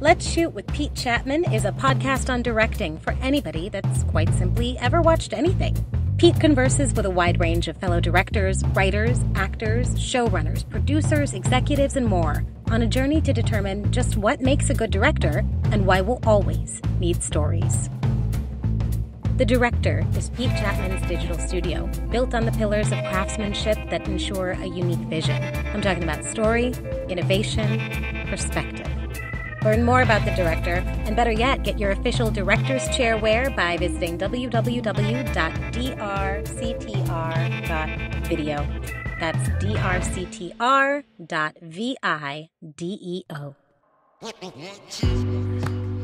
Let's Shoot with Pete Chatmon is a podcast on directing for anybody that's quite simply ever watched anything. Pete converses with a wide range of fellow directors, writers, actors, showrunners, producers, executives, and more on a journey to determine just what makes a good director and why we'll always need stories. The Director is Pete Chatmon's digital studio, built on the pillars of craftsmanship that ensure a unique vision. I'm talking about story, innovation, perspective. Learn more about The Director, and better yet, get your official Director's Chair wear by visiting www.drctr.video. That's drctr.video.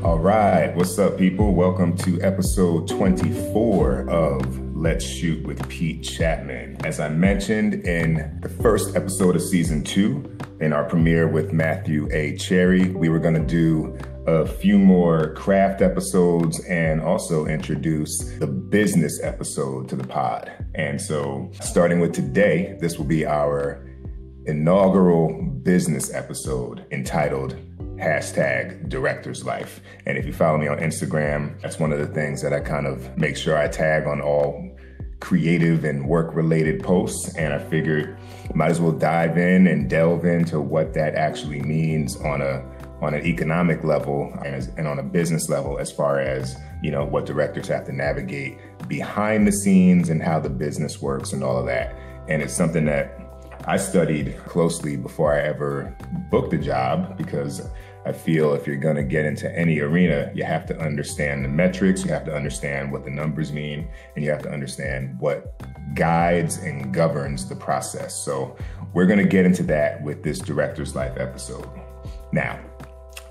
All right, what's up, people? Welcome to episode 24 of Let's Shoot with Pete Chatmon. As I mentioned in the first episode of season 2, in our premiere with Matthew A. Cherry, we were going to do a few more craft episodes and also introduce the business episode to the pod. And so starting with today, this will be our inaugural business episode entitled #Director's Life. And if you follow me on Instagram, that's one of the things that I kind of make sure I tag on all creative and work-related posts. And I figured might as well dive in and delve into what that actually means on an economic level and on a business level, as far as, you know, what directors have to navigate behind the scenes and how the business works and all of that. And it's something that I studied closely before I ever booked a job, because I feel if you're going to get into any arena, you have to understand the metrics, you have to understand what the numbers mean, and you have to understand what guides and governs the process. So we're going to get into that with this Director's Life episode. Now,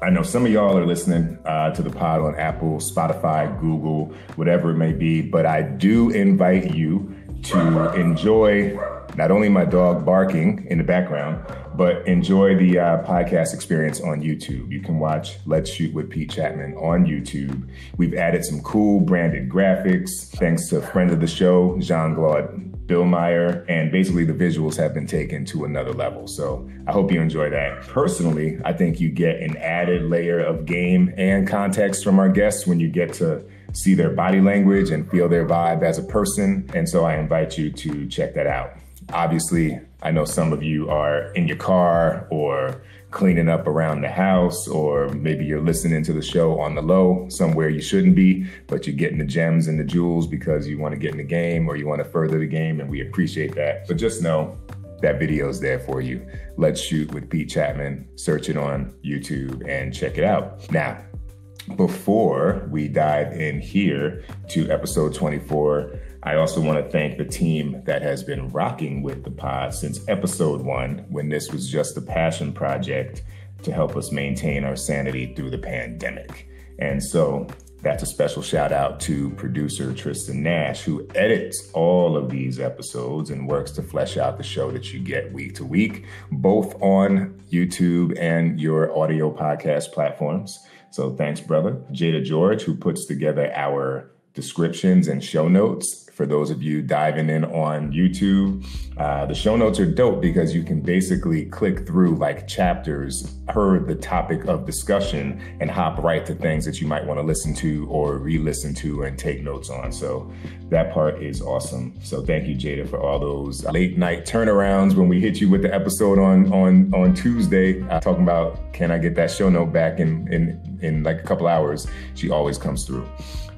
I know some of y'all are listening to the pod on Apple, Spotify, Google, whatever it may be, but I do invite you to enjoy not only my dog barking in the background, but enjoy the podcast experience on YouTube. You can watch Let's Shoot with Pete Chatmon on YouTube. We've added some cool branded graphics, thanks to a friend of the show, Jean-Claude Billmeyer, and basically the visuals have been taken to another level. So I hope you enjoy that. Personally, I think you get an added layer of game and context from our guests when you get to see their body language and feel their vibe as a person. And so I invite you to check that out. Obviously, I know some of you are in your car or cleaning up around the house, or maybe you're listening to the show on the low somewhere you shouldn't be, but you're getting the gems and the jewels because you want to get in the game or you want to further the game, and we appreciate that. But just know that video is there for you. Let's Shoot with Pete Chatmon. Search it on YouTube and check it out. Now, before we dive in here to episode 24, I also want to thank the team that has been rocking with the pod since episode 1, when this was just a passion project to help us maintain our sanity through the pandemic. And so that's a special shout out to producer Tristan Nash, who edits all of these episodes and works to flesh out the show that you get week to week, both on YouTube and your audio podcast platforms. So thanks, brother. Jada George, who puts together our descriptions and show notes. For those of you diving in on YouTube, the show notes are dope because you can basically click through like chapters per the topic of discussion and hop right to things that you might want to listen to or re-listen to and take notes on. So that part is awesome. So thank you, Jada, for all those late night turnarounds when we hit you with the episode on Tuesday, talking about, can I get that show note back in like a couple hours? She always comes through.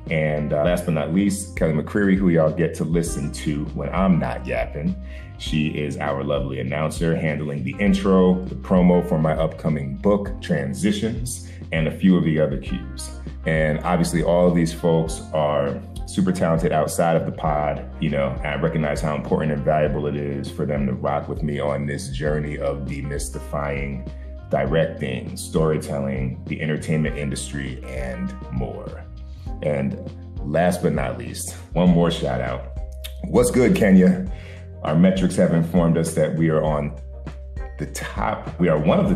And last but not least, Kelly McCreary, who y'all get to listen to when I'm not yapping. She is our lovely announcer, handling the intro, the promo for my upcoming book, Transitions, and a few of the other cues. And obviously all of these folks are super talented outside of the pod. You know, I recognize how important and valuable it is for them to rock with me on this journey of demystifying directing, storytelling, the entertainment industry, and more. And last but not least, one more shout out. What's good, Kenya? Our metrics have informed us that we are one of the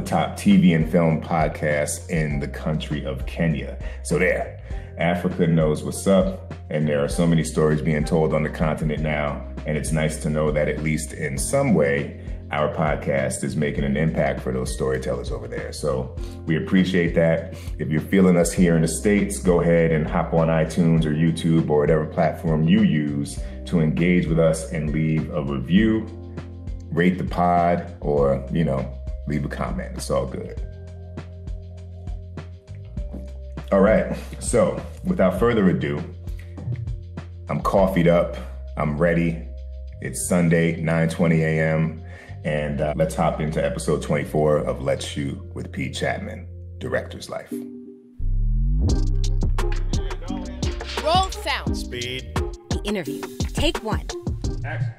top TV and film podcasts in the country of Kenya. So there, Africa knows what's up, and there are so many stories being told on the continent now. And it's nice to know that at least in some way, our podcast is making an impact for those storytellers over there. So we appreciate that. If you're feeling us here in the States, go ahead and hop on iTunes or YouTube or whatever platform you use to engage with us and leave a review, rate the pod, or, leave a comment. It's all good. All right. So without further ado, I'm coffeeed up. I'm ready. It's Sunday, 9:20 a.m. And let's hop into episode 24 of Let's Shoot with Pete Chatmon, Director's Life. Roll sound. Speed. The interview. Take one. Action.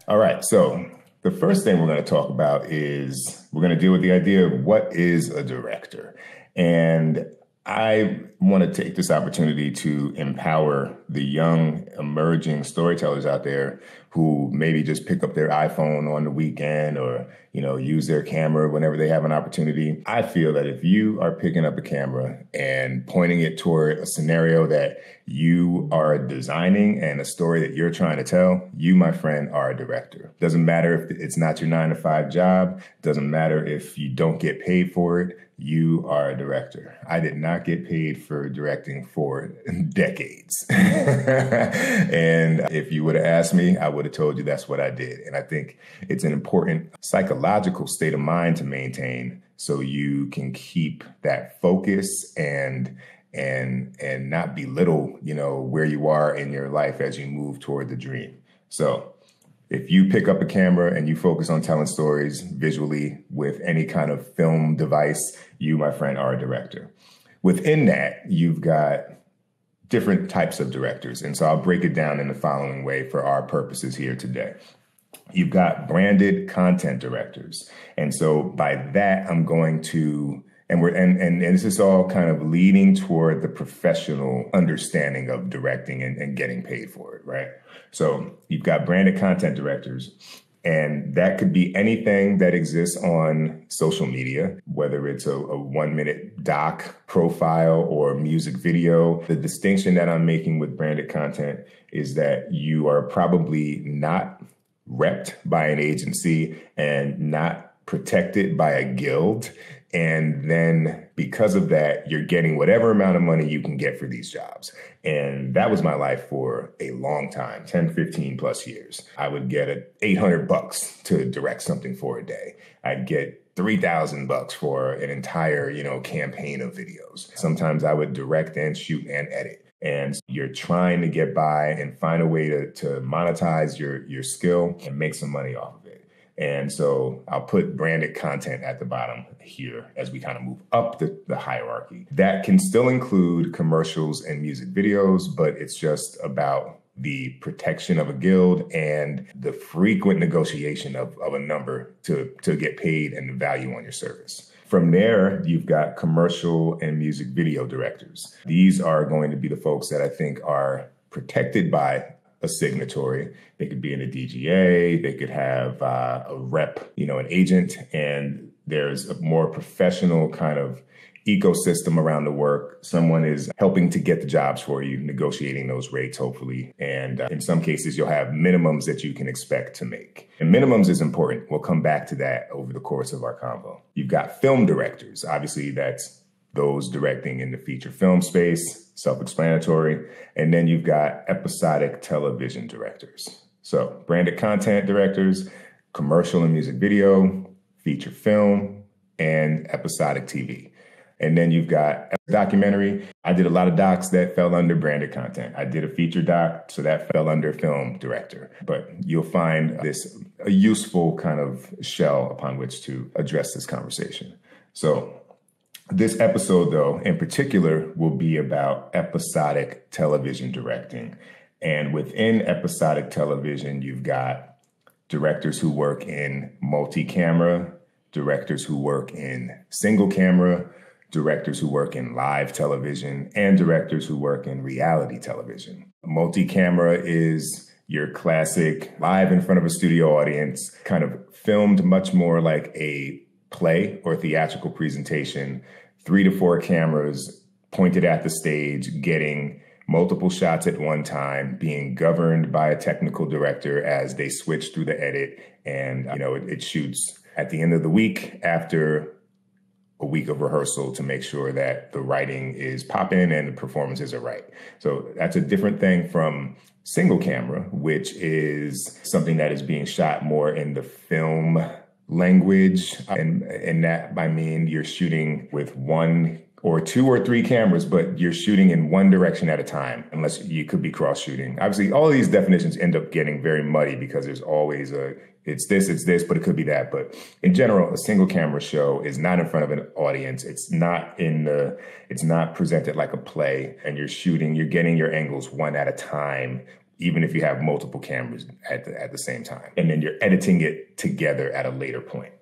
All right. So the first thing we're going to talk about is we're going to deal with the idea of what is a director. And I want to take this opportunity to empower the young emerging storytellers out there who maybe just pick up their iPhone on the weekend or, use their camera whenever they have an opportunity. I feel that if you are picking up a camera and pointing it toward a scenario that you are designing and a story that you're trying to tell, you, my friend, are a director. Doesn't matter if it's not your 9-to-5 job. Doesn't matter if you don't get paid for it. You are a director. I did not get paid for directing for decades. And if you would have asked me, I would have told you that's what I did. And I think it's an important psychological state of mind to maintain so you can keep that focus and not belittle, where you are in your life as you move toward the dream. So if you pick up a camera and you focus on telling stories visually with any kind of film device, you, my friend, are a director. Within that, you've got different types of directors. And so I'll break it down in the following way for our purposes here today. You've got branded content directors. And so by that, I'm going to and this is all kind of leading toward the professional understanding of directing and getting paid for it, right? So you've got branded content directors, and that could be anything that exists on social media, whether it's a 1-minute doc profile or music video. The distinction that I'm making with branded content is that you are probably not repped by an agency and not protected by a guild. And then because of that, you're getting whatever amount of money you can get for these jobs. And that was my life for a long time, 10, 15 plus years. I would get $800 to direct something for a day. I'd get $3,000 for an entire, campaign of videos. Sometimes I would direct and shoot and edit. And you're trying to get by and find a way to monetize your skill and make some money off of it. And so I'll put branded content at the bottom here as we kind of move up the hierarchy. That can still include commercials and music videos, but it's just about the protection of a guild and the frequent negotiation of a number to get paid and the value on your service. From there, you've got commercial and music video directors. These are going to be the folks that I think are protected by a signatory. They could be in a DGA, they could have a rep, an agent, and there's a more professional kind of ecosystem around the work. Someone is helping to get the jobs for you, negotiating those rates, hopefully. And in some cases, you'll have minimums that you can expect to make. And minimums is important. We'll come back to that over the course of our convo. You've got film directors. Obviously, that's those directing in the feature film space, self-explanatory. And then you've got episodic television directors. So branded content directors, commercial and music video, feature film, and episodic TV. And then you've got documentary. I did a lot of docs that fell under branded content. I did a feature doc, so that fell under film director. But you'll find this a useful kind of shell upon which to address this conversation. So this episode, though, in particular, will be about episodic television directing. And within episodic television, you've got directors who work in multi-camera, directors who work in single camera, directors who work in live television, and directors who work in reality television. Multi-camera is your classic live in front of a studio audience, kind of filmed much more like a play or theatrical presentation, 3 to 4 cameras pointed at the stage, getting multiple shots at one time, being governed by a technical director as they switch through the edit. And, it shoots at the end of the week after a week of rehearsal to make sure that the writing is popping and the performances are right. So that's a different thing from single camera, which is something that is being shot more in the film language. And that, I mean, you're shooting with one or two or three cameras, but you're shooting in one direction at a time, unless you could be cross shooting. Obviously, all of these definitions end up getting very muddy because there's always it's this, but it could be that. But in general, a single camera show is not in front of an audience. It's not presented like a play, and you're getting your angles one at a time, even if you have multiple cameras at the same time. And then you're editing it together at a later point.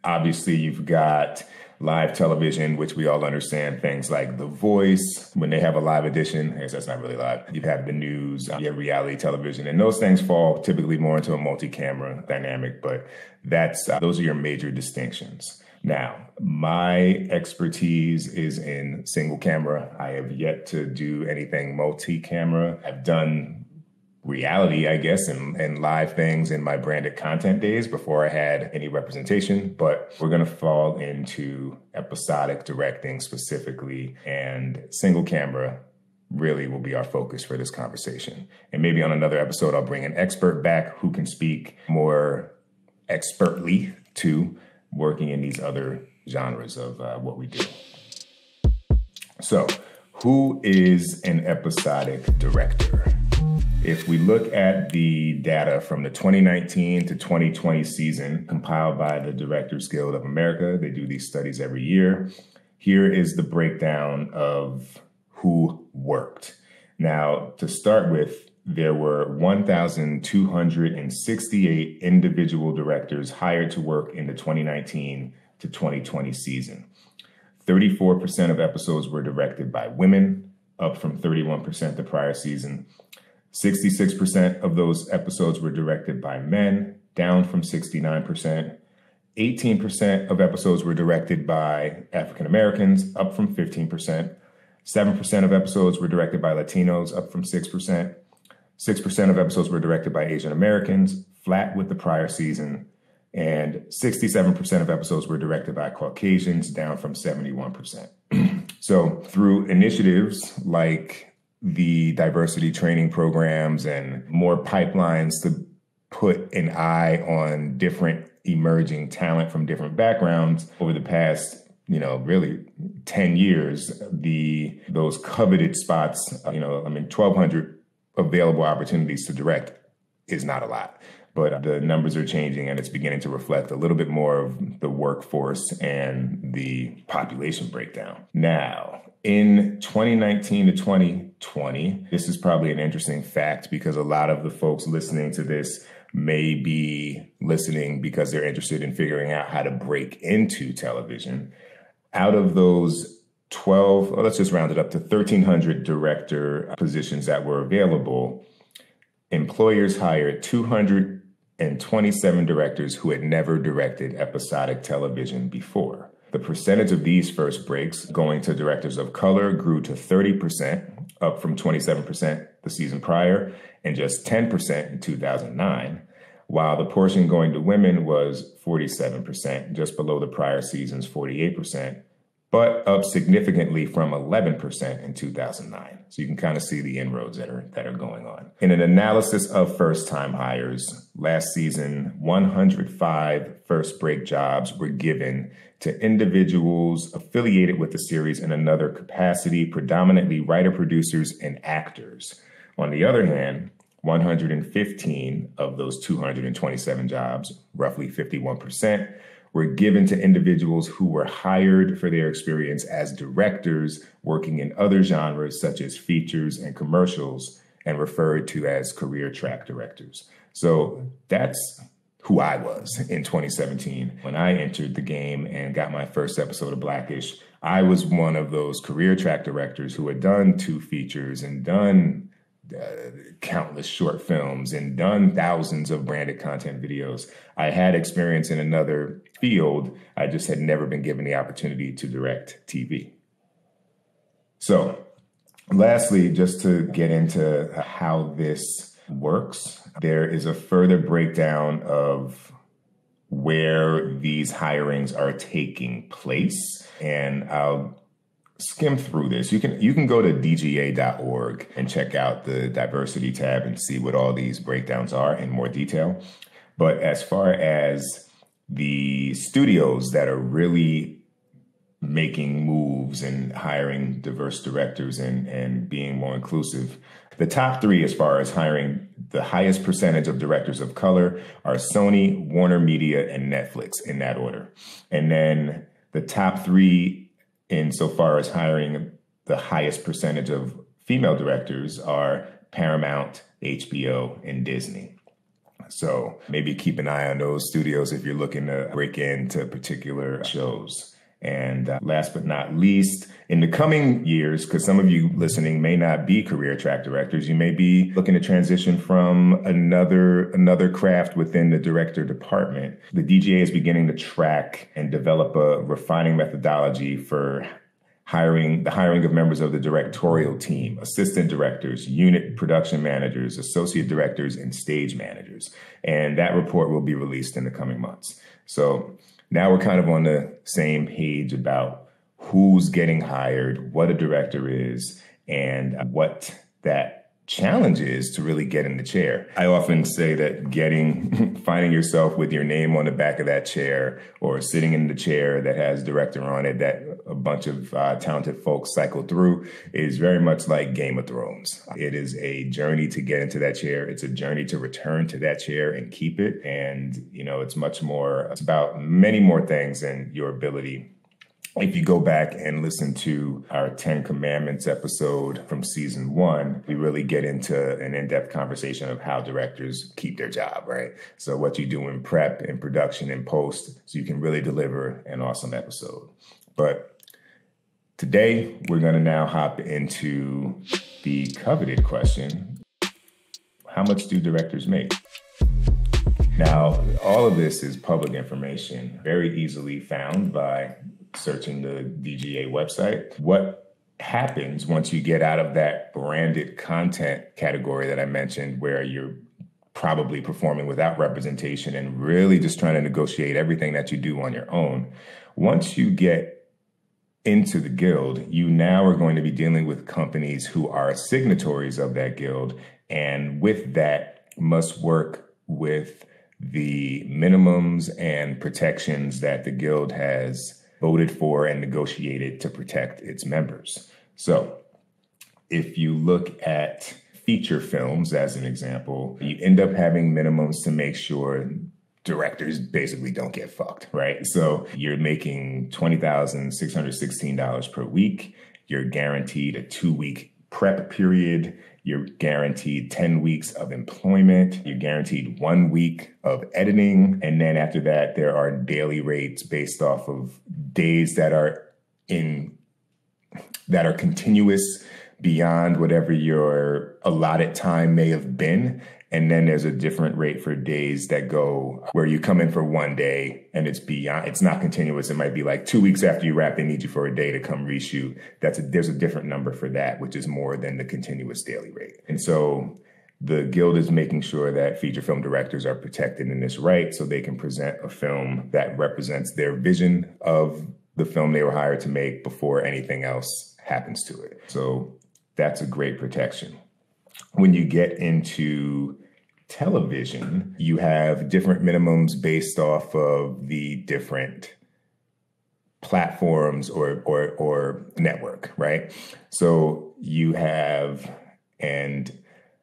Obviously, you've got live television, which we all understand, things like The Voice, when they have a live edition. I guess that's not really live. You have the news, you have reality television, and those things fall typically more into a multi-camera dynamic, but those are your major distinctions. Now, my expertise is in single camera. I have yet to do anything multi-camera. I've done reality, I guess, and live things in my branded content days before I had any representation, but we're going to fall into episodic directing specifically, and single camera really will be our focus for this conversation. And maybe on another episode, I'll bring an expert back who can speak more expertly to working in these other genres of what we do. So, who is an episodic director? If we look at the data from the 2019 to 2020 season compiled by the Directors Guild of America, they do these studies every year. Here is the breakdown of who worked. Now, to start with, there were 1,268 individual directors hired to work in the 2019 to 2020 season. 34% of episodes were directed by women, up from 31% the prior season. 66% of those episodes were directed by men, down from 69%. 18% of episodes were directed by African Americans, up from 15%. 7% of episodes were directed by Latinos, up from 6%. 6% of episodes were directed by Asian Americans, flat with the prior season. And 67% of episodes were directed by Caucasians, down from 71%. So through initiatives like the diversity training programs and more pipelines to put an eye on different emerging talent from different backgrounds over the past, really 10 years, those coveted spots, 1,200 available opportunities to direct is not a lot. But the numbers are changing, and it's beginning to reflect a little bit more of the workforce and the population breakdown. Now, in 2019 to 2020, this is probably an interesting fact because a lot of the folks listening to this may be listening because they're interested in figuring out how to break into television. Out of those 12, let's just round it up to 1,300 director positions that were available, employers hired 227 directors who had never directed episodic television before. The percentage of these first breaks going to directors of color grew to 30%, up from 27% the season prior, and just 10% in 2009, while the portion going to women was 47%, just below the prior season's 48%, but up significantly from 11% in 2009. So you can kind of see the inroads that are going on. In an analysis of first-time hires, last season, 105 first break jobs were given to individuals affiliated with the series in another capacity, predominantly writer-producers and actors. On the other hand, 115 of those 227 jobs, roughly 51%, were given to individuals who were hired for their experience as directors working in other genres such as features and commercials and referred to as career track directors. So that's who I was in 2017. When I entered the game and got my first episode of Blackish, I was one of those career track directors who had done 2 features and done countless short films and done thousands of branded content videos. I had experience in another field. I just had never been given the opportunity to direct TV. So Lastly, just to get into how this works, there is a further breakdown of where these hirings are taking place. And I'll skim through this. You can go to dga.org and check out the diversity tab and see what all these breakdowns are in more detail. But as far as the studios that are really making moves and hiring diverse directors and being more inclusive, the top three as far as hiring the highest percentage of directors of color are Sony, Warner Media, and Netflix, in that order. And then the top three insofar as hiring the highest percentage of female directors are Paramount, HBO, and Disney. So maybe keep an eye on those studios if you're looking to break into particular shows. And last but not least, in the coming years, because some of you listening may not be career track directors, you may be looking to transition from another craft within the director department. The DGA is beginning to track and develop a refining methodology for the hiring of members of the directorial team, assistant directors, unit production managers, associate directors, and stage managers. And that report will be released in the coming months. So now we're kind of on the same page about who's getting hired, what a director is, and what that challenge is to really get in the chair. I often say that finding yourself with your name on the back of that chair or sitting in the chair that has director on it that a bunch of talented folks cycle through is very much like Game of Thrones. It is a journey to get into that chair. It's a journey to return to that chair and keep it. And, it's about many more things than your ability. If you go back and listen to our 10 Commandments episode from season 1, we really get into an in-depth conversation of how directors keep their job, right? So what you do in prep and production and post, so you can really deliver an awesome episode. But today, we're going to now hop into the coveted question: how much do directors make? Now, all of this is public information, very easily found by searching the DGA website. What happens once you get out of that branded content category that I mentioned, where you're probably performing without representation and really just trying to negotiate everything that you do on your own? Once you get into the guild, you now are going to be dealing with companies who are signatories of that guild, and with that must work with the minimums and protections that the guild has voted for and negotiated to protect its members. So if you look at feature films as an example, you end up having minimums to make sure directors basically don't get fucked, right? So you're making $20,616 per week. You're guaranteed a 2-week prep period. You're guaranteed 10 weeks of employment. You're guaranteed 1 week of editing. And then after that, there are daily rates based off of days that are continuous beyond whatever your allotted time may have been. And then there's a different rate for days that go where you come in for 1 day and it's not continuous. It might be like 2 weeks after you wrap, they need you for a day to come reshoot. There's a different number for that, which is more than the continuous daily rate. And so the guild is making sure that feature film directors are protected in this right so they can present a film that represents their vision of the film they were hired to make before anything else happens to it. So that's a great protection. When you get into television, you have different minimums based off of the different platforms or network, right? So you have, and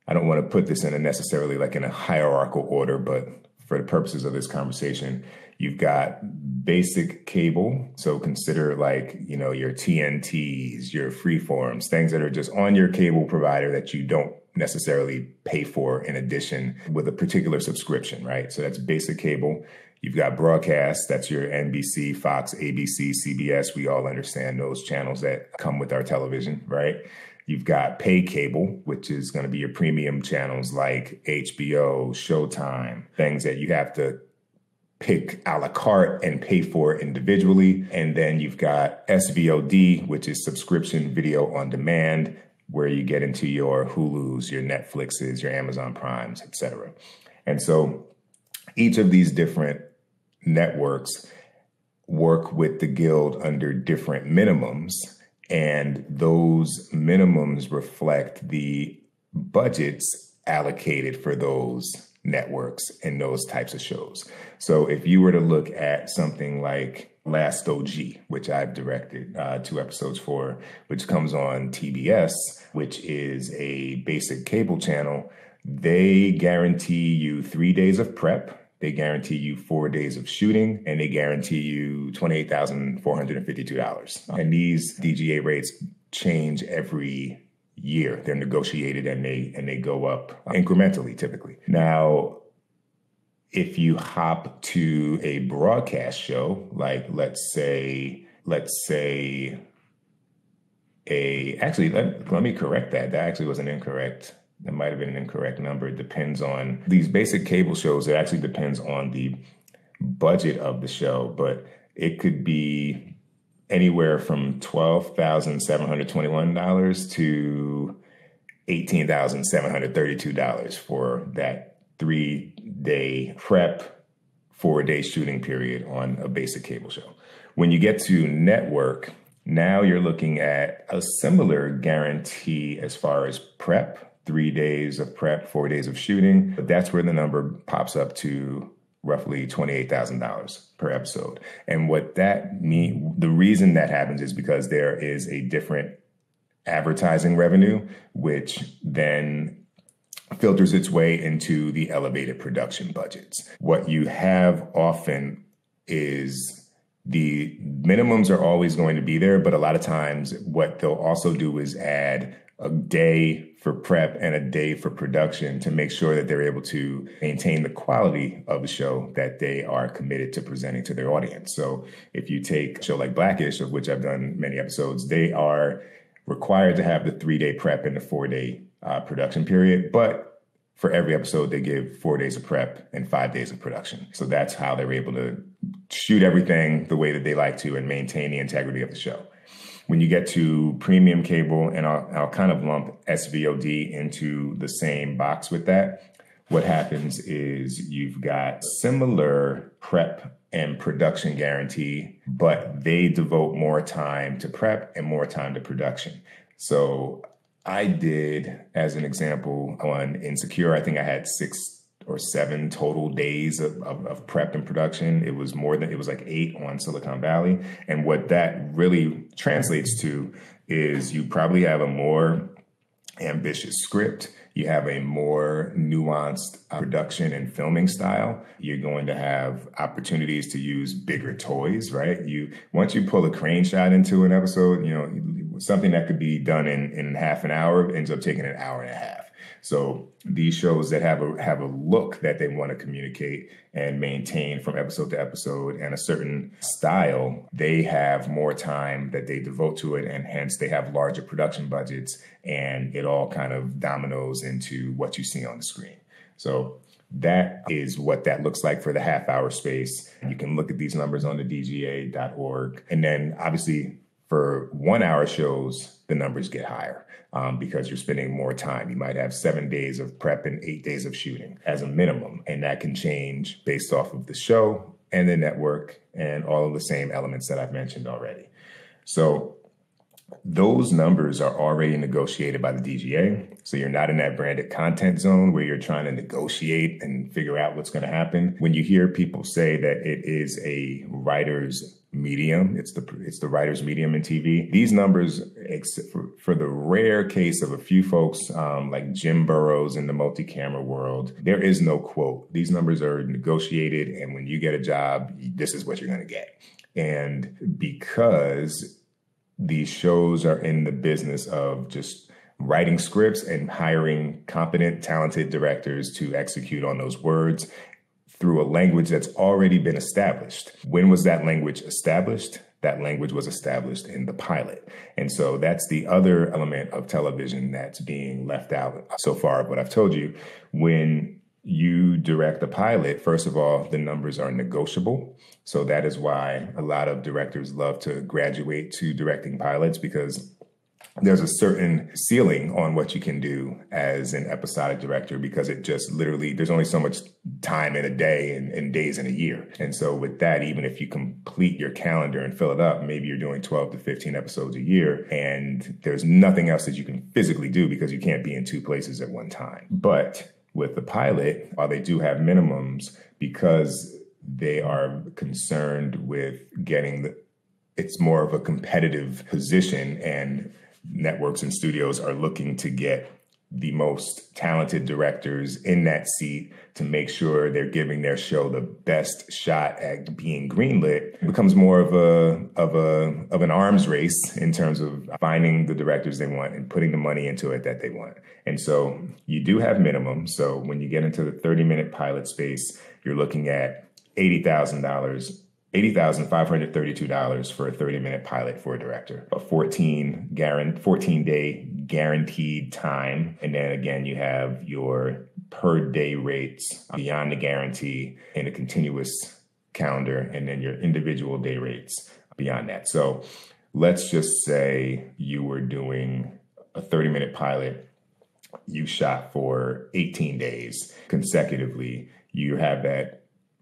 I don't want to put this in in a hierarchical order, but for the purposes of this conversation, you've got basic cable. So consider your TNTs, your freeforms, things that are just on your cable provider that you don't necessarily pay for in addition with a particular subscription, right? So that's basic cable. You've got broadcast, that's your NBC, Fox, ABC, CBS. We all understand those channels that come with our television, right? You've got pay cable, which is going to be your premium channels like HBO, Showtime, things that you have to pick a la carte and pay for individually. And then you've got SVOD, which is subscription video on demand. where you get into your Hulus, your Netflixes, your Amazon Primes, etc. And so each of these different networks work with the guild under different minimums, and those minimums reflect the budgets allocated for those networks and those types of shows. So if you were to look at something like Last OG, which I've directed 2 episodes for, which comes on TBS, which is a basic cable channel, they guarantee you 3 days of prep. They guarantee you 4 days of shooting, and they guarantee you $28,452. And these DGA rates change every year. They're negotiated and they go up incrementally typically. Now, if you hop to a broadcast show, like let's say let me correct that. That actually was an incorrect. That might have been an incorrect number. It depends on these basic cable shows. It actually depends on the budget of the show, but it could be anywhere from $12,721 to $18,732 for that 3-day prep, 4-day shooting period on a basic cable show. When you get to network, now you're looking at a similar guarantee as far as prep. 3 days of prep, 4 days of shooting. But that's where the number pops up to roughly $28,000 per episode. And what that means, the reason that happens is because there is a different advertising revenue, which then filters its way into the elevated production budgets. What you have often is the minimums are always going to be there, but a lot of times what they'll also do is add a day for prep and a day for production to make sure that they're able to maintain the quality of the show that they are committed to presenting to their audience. So if you take a show like Blackish, of which I've done many episodes, they are required to have the 3-day prep and the 4-day production period. But for every episode, they give 4 days of prep and 5 days of production. So that's how they're able to shoot everything the way that they like to and maintain the integrity of the show. When you get to premium cable, and I'll kind of lump SVOD into the same box with that, what happens is you've got similar prep and production guarantee, but they devote more time to prep and more time to production. So I did, as an example, on Insecure, I think I had 6 or 7 total days of prep and production. It was like 8 on Silicon Valley. And what that really translates to is you probably have a more ambitious script. You have a more nuanced production and filming style. You're going to have opportunities to use bigger toys, right? Once you pull a crane shot into an episode, something that could be done in half an hour ends up taking an hour and a half. So these shows that have a look that they want to communicate and maintain from episode to episode and a certain style, they have more time that they devote to it, and hence they have larger production budgets, and it all kind of dominoes into what you see on the screen. So that is what that looks like for the half-hour space. You can look at these numbers on the DGA.org. And then obviously for 1-hour shows, the numbers get higher. Because you're spending more time. You might have 7 days of prep and 8 days of shooting as a minimum. And that can change based off of the show and the network and all of the same elements that I've mentioned already. So those numbers are already negotiated by the DGA. So you're not in that branded content zone where you're trying to negotiate and figure out what's going to happen. When you hear people say that it is a writer's medium, it's the writer's medium in TV. These numbers, for the rare case of a few folks like Jim Burrows in the multi-camera world, there is no quote. These numbers are negotiated, and when you get a job, this is what you're going to get. And because these shows are in the business of just writing scripts and hiring competent, talented directors to execute on those words through a language that's already been established. When was that language established? That language was established in the pilot. And so that's the other element of television that's being left out so far of what I've told you. When you direct a pilot, first of all, the numbers are negotiable. So that is why a lot of directors love to graduate to directing pilots, because there's a certain ceiling on what you can do as an episodic director, because it just literally, there's only so much time in a day and days in a year. And so with that, even if you complete your calendar and fill it up, maybe you're doing 12 to 15 episodes a year, and there's nothing else that you can physically do because you can't be in two places at one time. But with the pilot, while they do have minimums, because they are concerned with getting it's more of a competitive position, and networks and studios are looking to get the most talented directors in that seat to make sure they're giving their show the best shot at being greenlit. It becomes more of an arms race in terms of finding the directors they want and putting the money into it that they want. And so you do have minimums. So when you get into the 30-minute pilot space, you're looking at $80,532 for a 30-minute pilot for a director, a 14-day guaranteed time. And then again, you have your per day rates beyond the guarantee in a continuous calendar, and then your individual day rates beyond that. So let's just say you were doing a 30-minute pilot, you shot for 18 days consecutively. You have that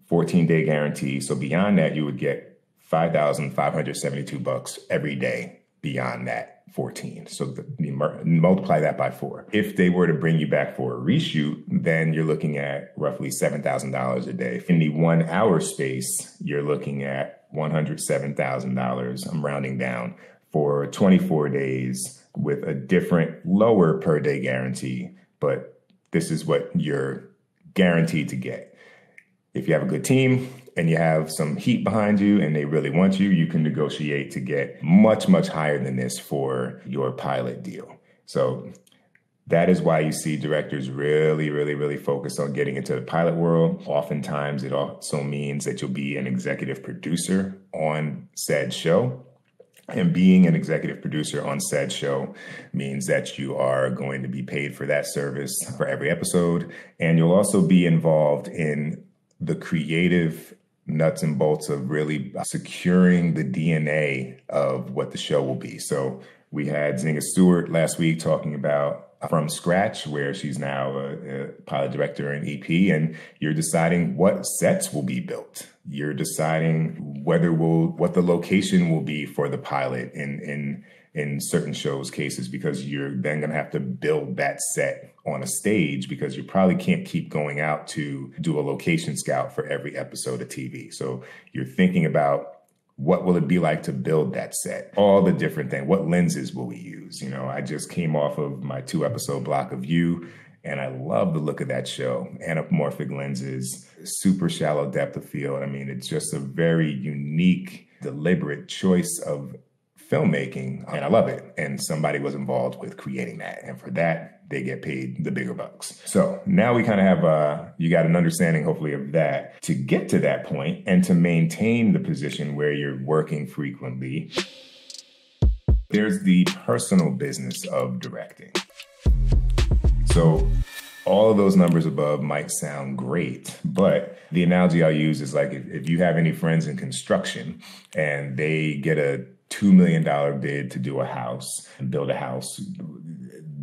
14-day guarantee. So beyond that, you would get $5,572 every day beyond that 14. So you multiply that by 4. If they were to bring you back for a reshoot, then you're looking at roughly $7,000 a day. In the 1 hour space, you're looking at $107,000. I'm rounding down for 24 days with a different lower per day guarantee. But this is what you're guaranteed to get. If you have a good team and you have some heat behind you and they really want you, you can negotiate to get much, much higher than this for your pilot deal. So that is why you see directors really focus on getting into the pilot world. Oftentimes, it also means that you'll be an executive producer on said show. And being an executive producer on said show means that you are going to be paid for that service for every episode. And you'll also be involved in the creative nuts and bolts of really securing the DNA of what the show will be. So we had Zinga Stewart last week talking about From Scratch, where she's now a pilot director and EP, and you're deciding what sets will be built. You're deciding what the location will be for the pilot in certain shows cases, because you're then going to have to build that set on a stage, because you probably can't keep going out to do a location scout for every episode of TV. So you're thinking about, what will it be like to build that set? All the different things. What lenses will we use? I just came off of my 2-episode block of You, and I love the look of that show. Anamorphic lenses, super shallow depth of field. I mean, it's just a very unique, deliberate choice of filmmaking, and I love it. And somebody was involved with creating that. And for that, they get paid the bigger bucks. So now we kind of have, you got an understanding, hopefully, of that. To get to that point and to maintain the position where you're working frequently, there's the personal business of directing. So all of those numbers above might sound great, but the analogy I'll use is like if you have any friends in construction and they get a $2 million bid to do a house and build a house,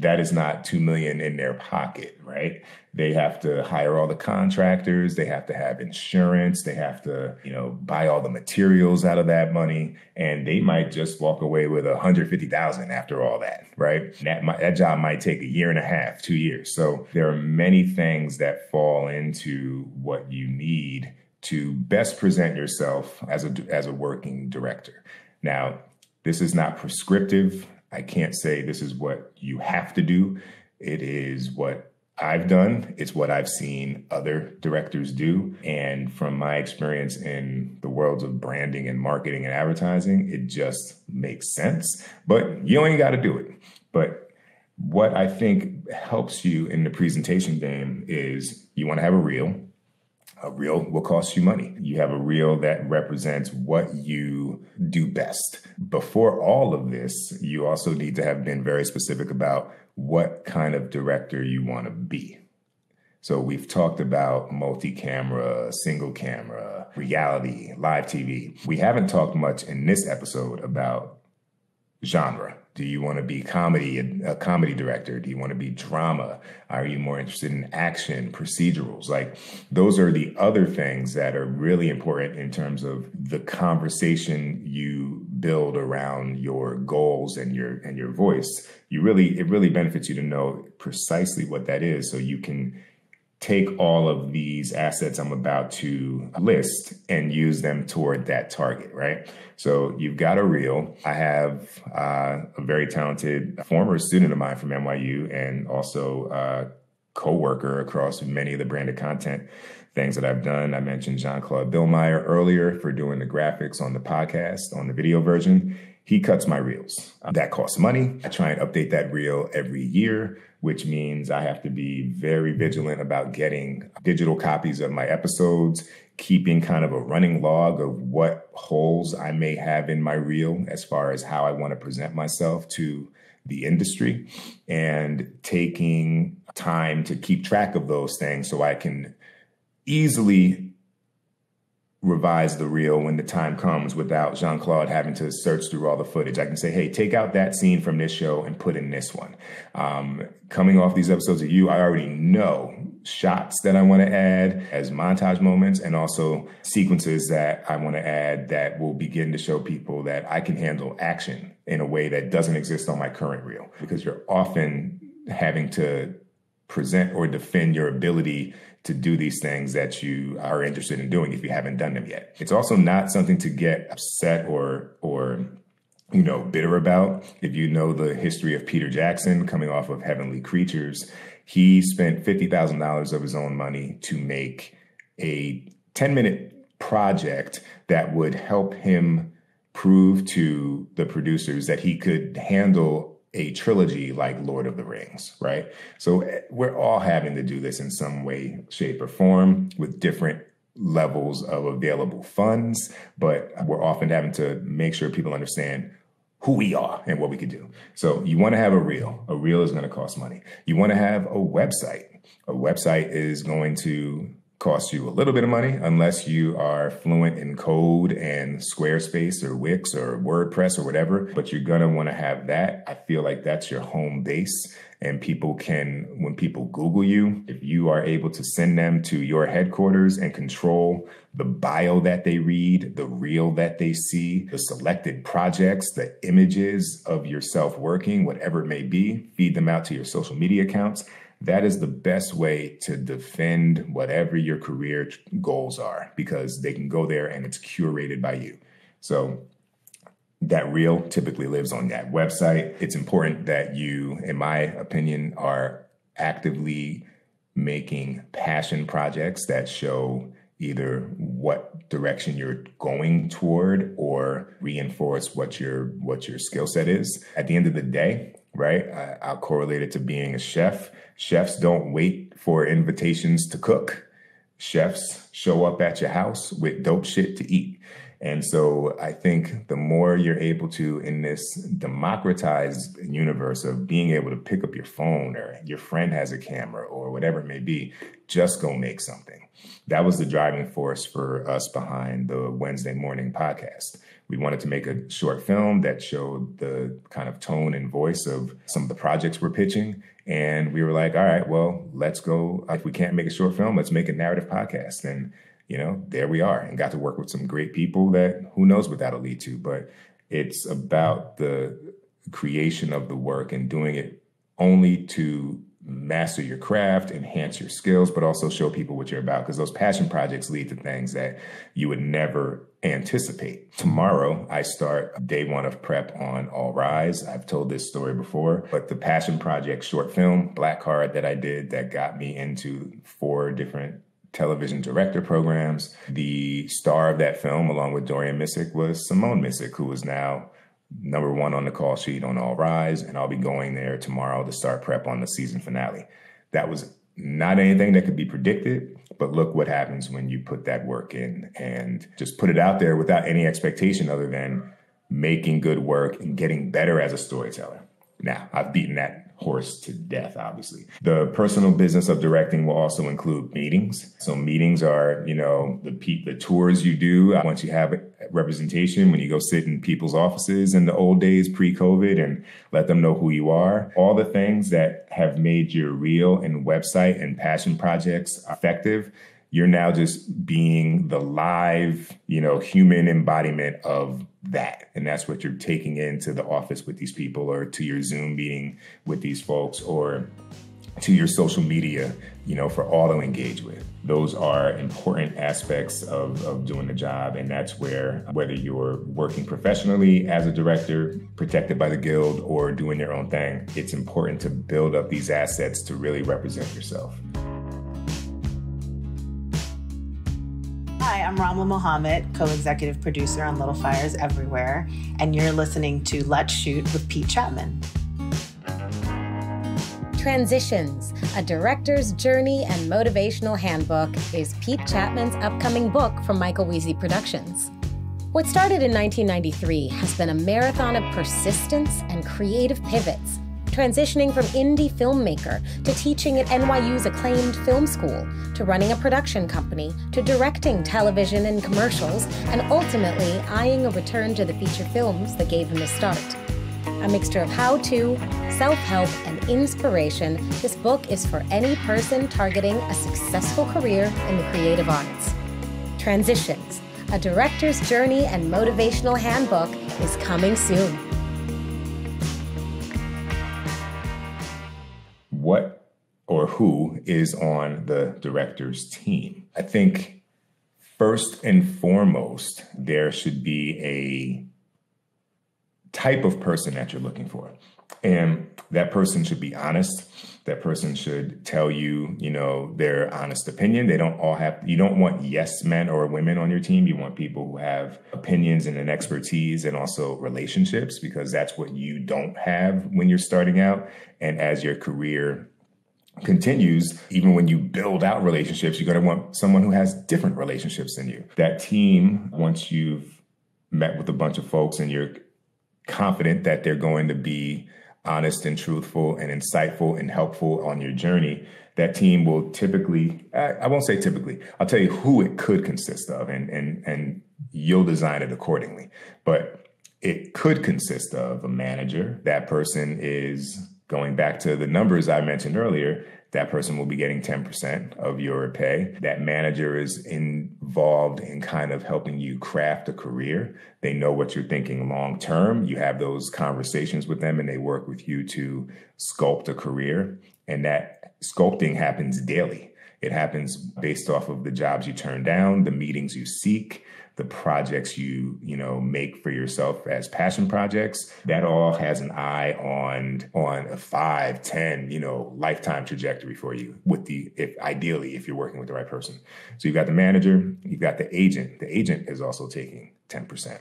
that is not $2 million in their pocket, right? They have to hire all the contractors. They have to have insurance. They have to, buy all the materials out of that money. And they might just walk away with $150,000 after all that, right? That job might take 1.5 years, 2 years. So there are many things that fall into what you need to best present yourself as a working director. Now, this is not prescriptive. I can't say this is what you have to do. It is what I've done. It's what I've seen other directors do. And from my experience in the worlds of branding and marketing and advertising, it just makes sense. But you ain't got to do it. But what I think helps you in the presentation game is you want to have a reel. A reel will cost you money. You have a reel that represents what you do best. Before all of this, you also need to have been very specific about what kind of director you want to be. So we've talked about multi-camera, single camera, reality, live TV. We haven't talked much in this episode about genre? Do you want to be a comedy director? Do you want to be drama? Are you more interested in action, procedurals? Like, those are the other things that are really important in terms of the conversation you build around your goals and your voice. It really benefits you to know precisely what that is, so you can take all of these assets I'm about to list and use them toward that target, right? So you've got a reel. I have a very talented former student of mine from NYU and also a co-worker across many of the branded content things that I've done. I mentioned Jean-Claude Billmeyer earlier for doing the graphics on the podcast, on the video version. He cuts my reels. That costs money. I try and update that reel every year, which means I have to be very vigilant about getting digital copies of my episodes, keeping kind of a running log of what holes I may have in my reel as far as how I want to present myself to the industry, and taking time to keep track of those things so I can easily revise the reel when the time comes without Jean-Claude having to search through all the footage. I can say, hey, take out that scene from this show and put in this one. Coming off these episodes of you, I already know shots that I want to add as montage moments, and also sequences that I want to add that will begin to show people that I can handle action in a way that doesn't exist on my current reel, because you're often having to present or defend your ability to do these things that you are interested in doing if you haven't done them yet. It's also not something to get upset or bitter about. If you know the history of Peter Jackson coming off of Heavenly Creatures, he spent $50,000 of his own money to make a 10-minute project that would help him prove to the producers that he could handle a trilogy like Lord of the Rings, right? So we're all having to do this in some way, shape, or form with different levels of available funds, but we're often having to make sure people understand who we are and what we could do. So you want to have a reel. A reel is going to cost money. You want to have a website. A website is going to cost you a little bit of money unless you are fluent in code and Squarespace or Wix or WordPress or whatever, but you're going to want to have that. I feel like that's your home base, and people can, when people Google you, if you are able to send them to your headquarters and control the bio that they read, the reel that they see, the selected projects, the images of yourself working, whatever it may be, feed them out to your social media accounts. That is the best way to defend whatever your career goals are, because they can go there and it's curated by you. So that reel typically lives on that website. It's important that you, in my opinion, are actively making passion projects that show either what direction you're going toward or reinforce what your skill set is. At the end of the day, right, I'll correlate it to being a chef. Chefs don't wait for invitations to cook. Chefs show up at your house with dope shit to eat. And so I think the more you're able to, in this democratized universe of being able to pick up your phone, or your friend has a camera or whatever it may be, just go make something. That was the driving force for us behind the Wednesday morning podcast. We wanted to make a short film that showed the kind of tone and voice of some of the projects we're pitching. And we were like, all right, well, let's go. If we can't make a short film, let's make a narrative podcast. And, there we are, and got to work with some great people that who knows what that'll lead to. But it's about the creation of the work and doing it only to master your craft, enhance your skills, but also show people what you're about, because those passion projects lead to things that you would never anticipate. Tomorrow, I start day one of prep on All Rise. I've told this story before, but the passion project short film, Black Card, that I did that got me into 4 different television director programs. The star of that film, along with Dorian Missick, was Simone Missick, who is now #1 on the call sheet on All Rise, and I'll be going there tomorrow to start prep on the season finale. That was not anything that could be predicted, but look what happens when you put that work in and just put it out there without any expectation other than making good work and getting better as a storyteller. Now, I've beaten that horse to death, obviously. The personal business of directing will also include meetings. So meetings are, the tours you do once you have representation, when you go sit in people's offices in the old days pre-COVID and let them know who you are. All the things that have made your reel and website and passion projects effective, you're now just being the live, human embodiment of that. And that's what you're taking into the office with these people, or to your Zoom meeting with these folks, or to your social media, for all to engage with. Those are important aspects of doing the job. And that's where, whether you're working professionally as a director, protected by the guild, or doing your own thing, it's important to build up these assets to really represent yourself. Hi, I'm Ramla Mohammed, co-executive producer on Little Fires Everywhere, and you're listening to Let's Shoot with Pete Chatmon. Transitions, a director's journey and motivational handbook, is Pete Chatmon's upcoming book from Michael Weezy Productions. What started in 1993 has been a marathon of persistence and creative pivots, transitioning from indie filmmaker to teaching at NYU's acclaimed film school, to running a production company, to directing television and commercials, and ultimately eyeing a return to the feature films that gave him his start. A mixture of how-to, self-help, and inspiration, this book is for any person targeting a successful career in the creative arts. Transitions, a director's journey and motivational handbook, is coming soon. What or who is on the director's team? I think first and foremost, there should be a type of person that you're looking for. And that person should be honest. That person should tell you, their honest opinion. You don't want yes men or women on your team. You want people who have opinions and an expertise, and also relationships, because that's what you don't have when you're starting out. And as your career continues, even when you build out relationships, you're going to want someone who has different relationships than you. That team, once you've met with a bunch of folks and you're confident that they're going to be honest and truthful and insightful and helpful on your journey, that team will typically, I won't say typically, I'll tell you who it could consist of, and you'll design it accordingly. But it could consist of a manager. That person is, going back to the numbers I mentioned earlier, that person will be getting 10% of your pay. That manager is involved in kind of helping you craft a career. They know what you're thinking long term. You have those conversations with them, and they work with you to sculpt a career. And that sculpting happens daily. It happens based off of the jobs you turn down, the meetings you seek, the projects you make for yourself as passion projects. That all has an eye on a 5, 10, lifetime trajectory for you, ideally if you're working with the right person. So you've got the manager, you've got the agent. The agent is also taking 10%.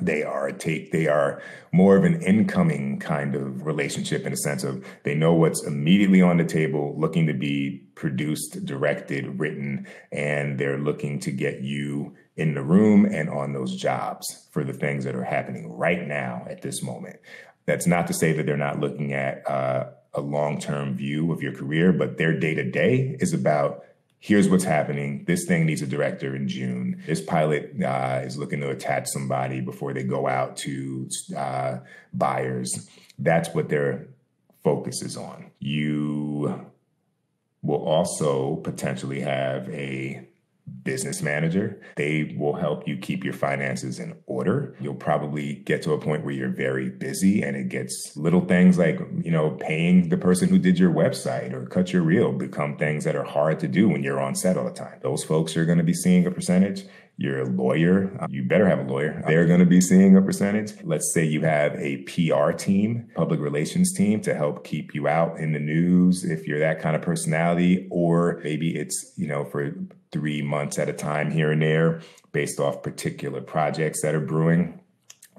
They are more of an incoming kind of relationship, in a sense of they know what's immediately on the table, looking to be produced, directed, written, and they're looking to get you in the room and on those jobs for the things that are happening right now at this moment. That's not to say that they're not looking at a long-term view of your career, but their day-to-day is about, here's what's happening. This thing needs a director in June. This pilot is looking to attach somebody before they go out to buyers. That's what their focus is on. You will also potentially have a business manager. They will help you keep your finances in order. You'll probably get to a point where you're very busy, and it gets little things like, paying the person who did your website or cut your reel become things that are hard to do when you're on set all the time. Those folks are going to be seeing a percentage. You're a lawyer. You better have a lawyer. They're going to be seeing a percentage. Let's say you have a PR team, public relations team, to help keep you out in the news if you're that kind of personality, or maybe it's, for 3 months at a time here and there based off particular projects that are brewing.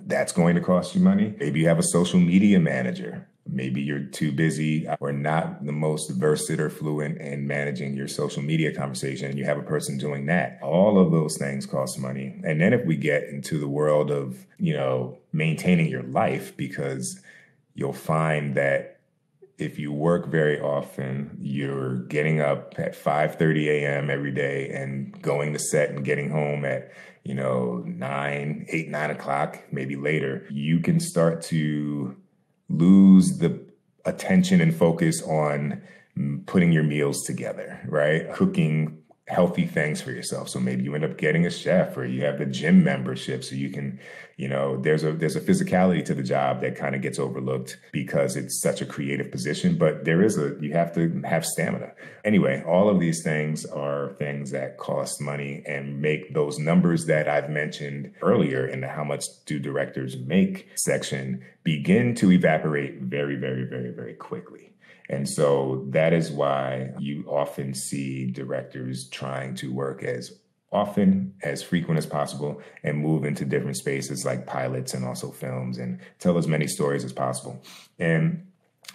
That's going to cost you money. Maybe you have a social media manager. Maybe you're too busy or not the most versed or fluent in managing your social media conversation, and you have a person doing that. All of those things cost money. And then if we get into the world of, maintaining your life, because you'll find that if you work very often, you're getting up at 5:30 a.m. every day and going to set and getting home at, 9 o'clock, maybe later, you can start to lose the attention and focus on putting your meals together, right? Cooking healthy things for yourself. So maybe you end up getting a chef, or you have the gym membership so you can, there's a physicality to the job that kind of gets overlooked because it's such a creative position, but you have to have stamina. Anyway, all of these things are things that cost money and make those numbers that I've mentioned earlier in the how much do directors make section begin to evaporate very, very, very, very quickly. And so that is why you often see directors trying to work as often, as frequent as possible, and move into different spaces like pilots and also films, and tell as many stories as possible. And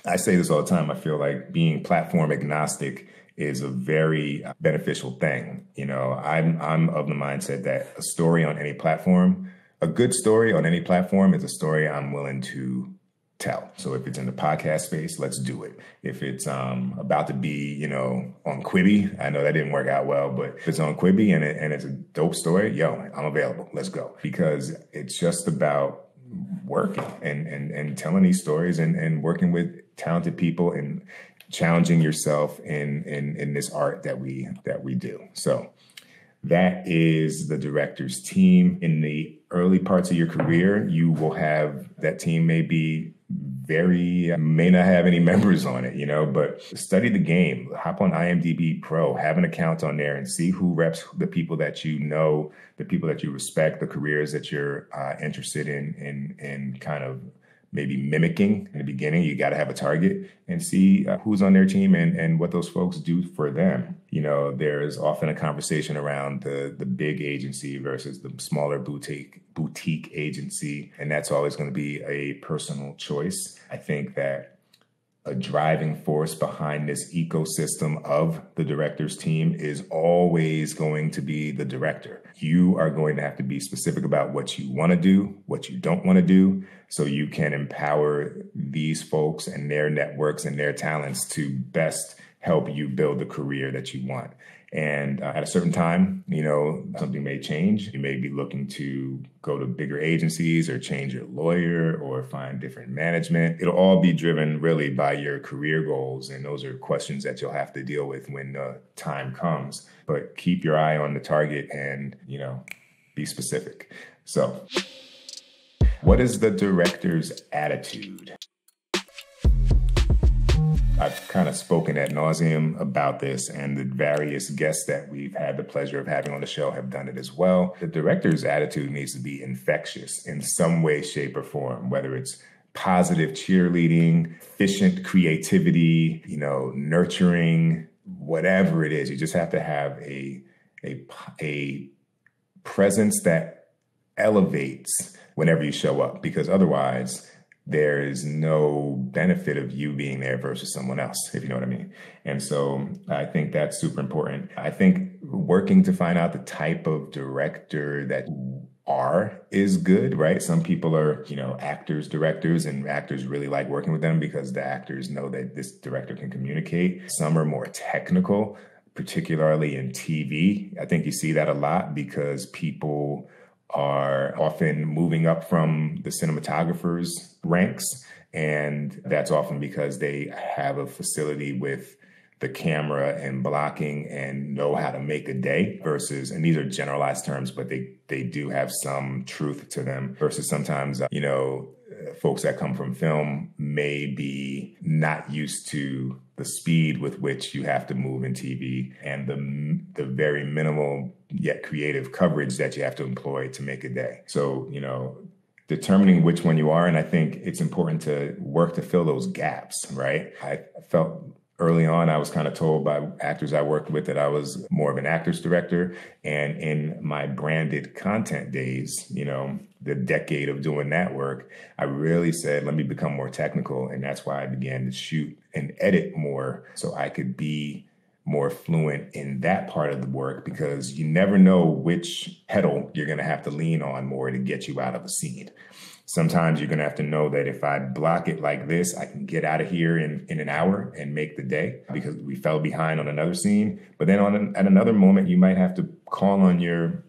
I say this all the time. I feel like being platform agnostic is a very beneficial thing. I'm of the mindset that a story on any platform, a good story on any platform, is a story I'm willing to tell. So if it's in the podcast space, let's do it. If it's about to be, on Quibi, I know that didn't work out well, but if it's on Quibi and it's a dope story, I'm available. Let's go. Because it's just about working and telling these stories and working with talented people and challenging yourself in this art that we do. So that is the director's team. In the early parts of your career, you will have that team may not have any members on it, but study the game, hop on IMDb Pro, have an account on there and see who reps the people that you know, the people that you respect, the careers that you're interested in kind of maybe mimicking. In the beginning, you got to have a target and see who's on their team and what those folks do for them. There's often a conversation around the big agency versus the smaller boutique agency, and that's always going to be a personal choice. I think that a driving force behind this ecosystem of the director's team is always going to be the director. You are going to have to be specific about what you want to do, what you don't want to do, so you can empower these folks and their networks and their talents to best help you build the career that you want. And at a certain time, something may change. You may be looking to go to bigger agencies or change your lawyer or find different management. It'll all be driven really by your career goals. And those are questions that you'll have to deal with when the time comes. But keep your eye on the target and, be specific. So what is the director's attitude? I've kind of spoken ad nauseum about this, and the various guests that we've had the pleasure of having on the show have done it as well. The director's attitude needs to be infectious in some way, shape, or form, whether it's positive cheerleading, efficient creativity, nurturing, whatever it is. You just have to have a presence that elevates whenever you show up, because otherwise there is no benefit of you being there versus someone else, if you know what I mean. And so I think that's super important. I think working to find out the type of director that you are is good, right? Some people are, actors, directors, and actors really like working with them because the actors know that this director can communicate. Some are more technical, particularly in TV. I think you see that a lot because people are often moving up from the cinematographer's ranks. And that's often because they have a facility with the camera and blocking and know how to make a day versus, and these are generalized terms, but they do have some truth to them versus sometimes, folks that come from film may be not used to the speed with which you have to move in TV and the very minimal yet creative coverage that you have to employ to make a day. So, determining which one you are. And I think it's important to work to fill those gaps, right? I felt early on, I was kind of told by actors I worked with that I was more of an actor's director. And in my branded content days, the decade of doing that work, I really said, let me become more technical. And that's why I began to shoot and edit more so I could be more fluent in that part of the work, because you never know which pedal you're going to have to lean on more to get you out of a scene. Sometimes you're going to have to know that if I block it like this, I can get out of here in an hour and make the day, because we fell behind on another scene. But then at another moment, you might have to call on your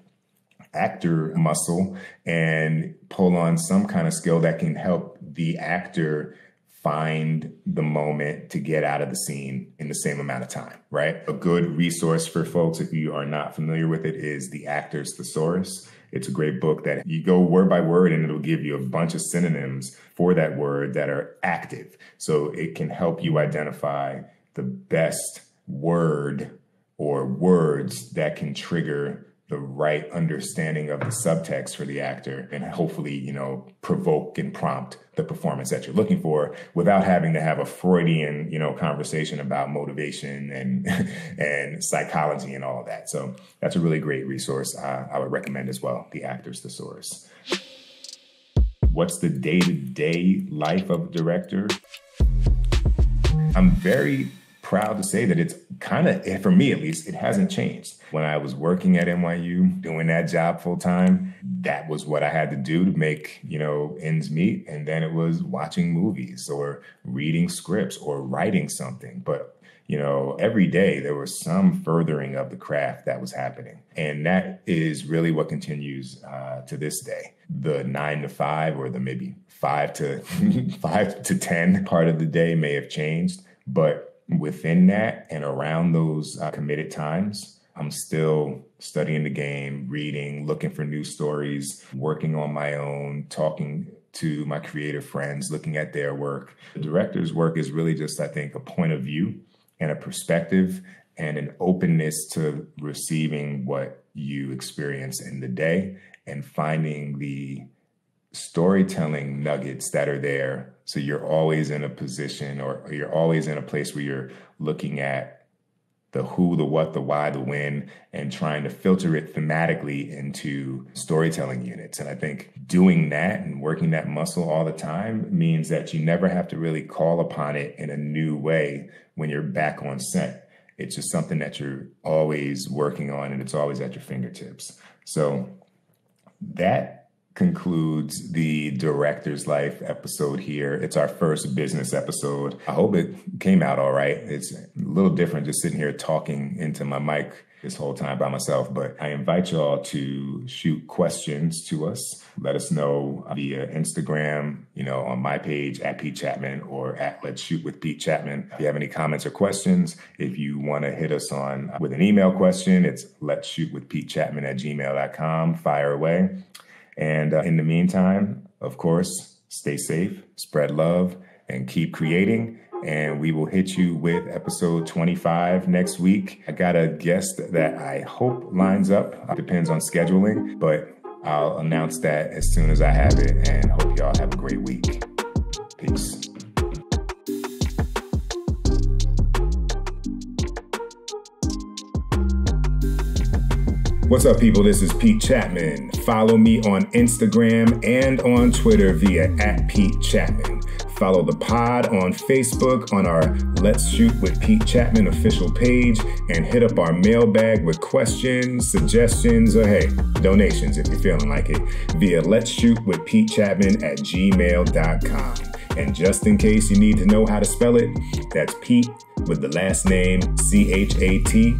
actor muscle and pull on some kind of skill that can help the actor find the moment to get out of the scene in the same amount of time, right? A good resource for folks, if you are not familiar with it, is The Actor's Thesaurus. It's a great book that you go word by word and it'll give you a bunch of synonyms for that word that are active. So it can help you identify the best word or words that can trigger the right understanding of the subtext for the actor and hopefully, provoke and prompt the performance that you're looking for without having to have a Freudian, conversation about motivation and psychology and all of that. So that's a really great resource I would recommend as well, The Actor's Thesaurus. What's the day-to-day life of a director? I'm very proud to say that it's kind of, for me at least, it hasn't changed. When I was working at NYU, doing that job full time, that was what I had to do to make, ends meet. And then it was watching movies or reading scripts or writing something. But, every day there was some furthering of the craft that was happening. And that is really what continues to this day. The 9 to 5 or the maybe 5 to 10 part of the day may have changed, but within that and around those committed times, I'm still studying the game, reading, looking for new stories, working on my own, talking to my creative friends, looking at their work. The director's work is really just, I think, a point of view and a perspective and an openness to receiving what you experience in the day and finding the storytelling nuggets that are there. So you're always in a position or you're always in a place where you're looking at the who, the what, the why, the when, and trying to filter it thematically into storytelling units. And I think doing that and working that muscle all the time means that you never have to really call upon it in a new way when you're back on set. It's just something that you're always working on and it's always at your fingertips. So that concludes the Director's Life episode here. It's our first business episode. I hope it came out all right. It's a little different just sitting here talking into my mic this whole time by myself, but I invite y'all to shoot questions to us. Let us know via Instagram, on my page at Pete Chatmon or at Let's Shoot with Pete Chatmon. If you have any comments or questions, if you want to hit us on with an email question, it's let's shoot with Pete Chatmon at gmail.com. Fire away. And in the meantime, of course, stay safe, spread love, and keep creating. And we will hit you with episode 25 next week. I got a guest that I hope lines up. Depends on scheduling, but I'll announce that as soon as I have it. And hope y'all have a great week. Peace. What's up, people? This is Pete Chatmon. Follow me on Instagram and on Twitter via @PeteChatmon. Follow the pod on Facebook on our Let's Shoot with Pete Chatmon official page and hit up our mailbag with questions, suggestions, or hey, donations if you're feeling like it via Let's Shoot with Pete Chatmon at gmail.com. And just in case you need to know how to spell it, that's Pete with the last name CHATMON.